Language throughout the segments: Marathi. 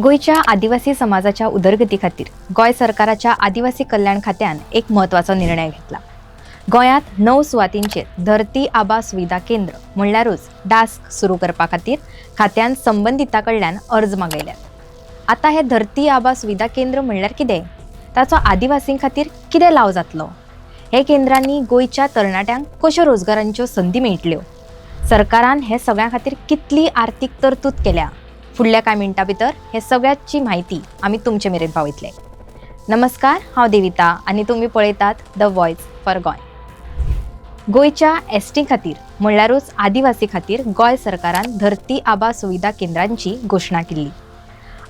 गोयच्या आदिवासी समाजाच्या उदरगती खातीर गोय सरकाराच्या आदिवासी कल्याण खात्यान एक महत्वाचो निर्णय घेतला। गोंयांत 9 सुवातींचेर धरती आबा सुविधा केंद्र म्हणल्यारूच डास्क सुरू करपा खातीर खात्यान संबंधिता कडल्यान अर्ज मागयल्यात। आता हे धरती आबा सुविधा केंद्र म्हणल्यार कितें, ताचो आदिवासीं खातीर कितें लाव जातलो, हे केंद्रांनी गोयच्या तरणाट्यांक कश्यो रोजगारांच्यो संधी मेळटल्यो, सरकारान हे सगळ्या खातीर कितली आर्थीक तरतूद केल्या, फुडल्या कांय मिनटां भितर हे सगळ्याची म्हायती आमी तुमचे मेरेन पावयतले। नमस्कार, हांव देविता आनी तुमी पळयतात द वॉयस फॉर गोय। गोयच्या एसटी खातीर म्हणल्यारूच आदिवासी खातीर गोय सरकारान धरती आबा सुविधा केंद्रांची घोशणा केल्ली।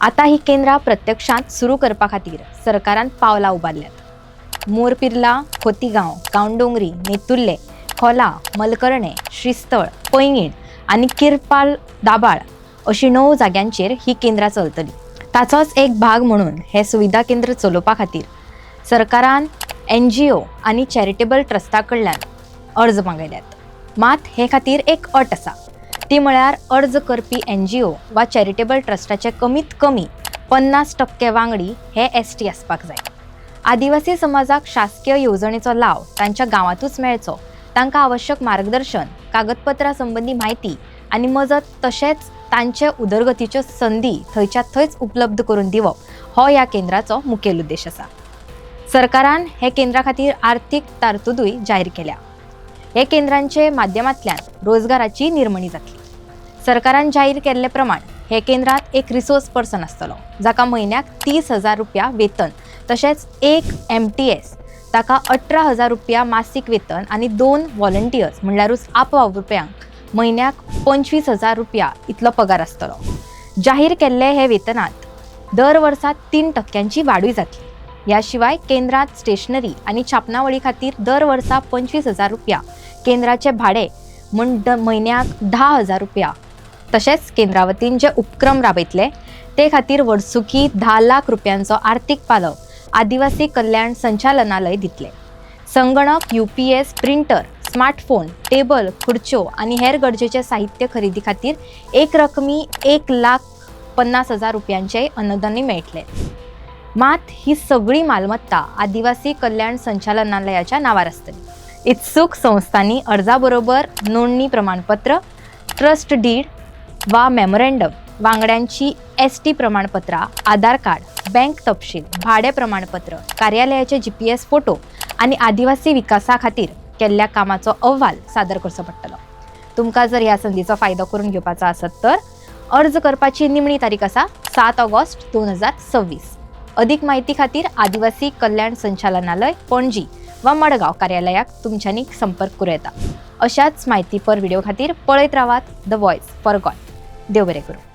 आता ही केंद्रां प्रत्यक्षांत सुरू करपा खातीर सरकारान पावलां उबारल्यात। मोरपिर्ला, खोतीगांव, गांवडोंगरी, नेतुर्ले, खोला, मलकर्णे, श्रीस्थळ, पैंगीण आनी किरपाल दाबाळ अशी 9 जाग्यांचेर ही केंद्रां चलतली। ताचोच एक भाग म्हणून हे सुविधा केंद्र चलोवपा खातीर सरकारान NGO आनी चॅरिटेबल ट्रस्टा कडल्यान अर्ज मागयल्यात। मात हे खातीर एक अट आसा, ती म्हळ्यार अर्ज करपी NGO वा चॅरिटेबल ट्रस्टाचे कमीत कमी 50% वांगडी हे ST आसपाक जाय। आदिवासी समाजाक शासकीय येवजणेचो लाव तांच्या गांवांतूच मेळचो, तांकां आवश्यक मार्गदर्शन, कागदपत्रां संबंधी म्हायती आनी मजत तशेंच तांचे उदरगतीच्यो संधी थंयच्या थंयच उपलब्ध करून दिवप हो ह्या केंद्राचो मुखेल उद्देश आसा। सरकारान हे केंद्रा खातीर आर्थीक तरतुदूय जाहीर केल्या। हे केंद्रांचे माध्यमांतल्यान रोजगाराची निर्मणी जातली। सरकारान जाहीर केल्ले प्रमाण हे केंद्रांत एक रिसोर्स पर्सन आसतलो, जाका म्हयन्याक 30,000 रुपया वेतन, तशेंच एक MTS ताका 18,000 रुपया मासीक वेतन आनी 2 व्हॉलंटियर्स म्हणल्यारूच आपवावुरप्यांक म्हयन्याक 25,000 रुपया इतलो पगार आसतलो। जाहीर केल्ले हे वेतनांत दर वर्सा 3% वाडूय जातली। ह्या शिवाय केंद्रांत स्टेशनरी आनी छापणावळी खातीर दर वर्सा 25,000 रुपया, केंद्राचे भाडे म्हयन्याक 10,000 रुपया, तशेंच केंद्रा वतीन जे उपक्रम राबयतले ते खातीर वर्सुकी 10 लाख रुपयांचो आर्थीक पालव आदिवासी कल्याण संचालनालय दितले। संगणक, UPS, प्रिंटर, स्मार्टफोन, टेबल, खुर्च्यो आनी हेर गरजेचे साहित्य खरेदी खातीर एक रकमी 1,50,000 रुपयांचे अनुदानय मेळटले। मात ही सगळी मालमत्ता आदिवासी कल्याण संचालनालयाच्या नांवार आसतली। इत्सूक संस्थांनी अर्जा बरोबर नोंदणी प्रमाणपत्र, ट्रस्ट डीड वा मेमोरेंडम, वांगड्यांची ST प्रमाणपत्रां, आधार कार्ड, बँक तपशील, भाडे प्रमाणपत्र, कार्यालयाचे GPS फोटो आनी आदिवासी विकासा खातीर केल्ल्या कामाचो अहवाल सादर करचो पडटलो। तुमकां जर ह्या संधीचो फायदो करून घेवपाचो आसत तर अर्ज करपाची निमणी तारीख आसा 7 ऑगस्ट 2026। अधिक म्हायती खातीर आदिवासी कल्याण संचालनालय, पणजी वा मडगांव कार्यालयाक तुमच्यांनी संपर्क करूं येता। अशाच म्हायतीपर व्हिडिओ खातीर पळयत रावात द वॉयस फॉर गोय। देव बरें करूं।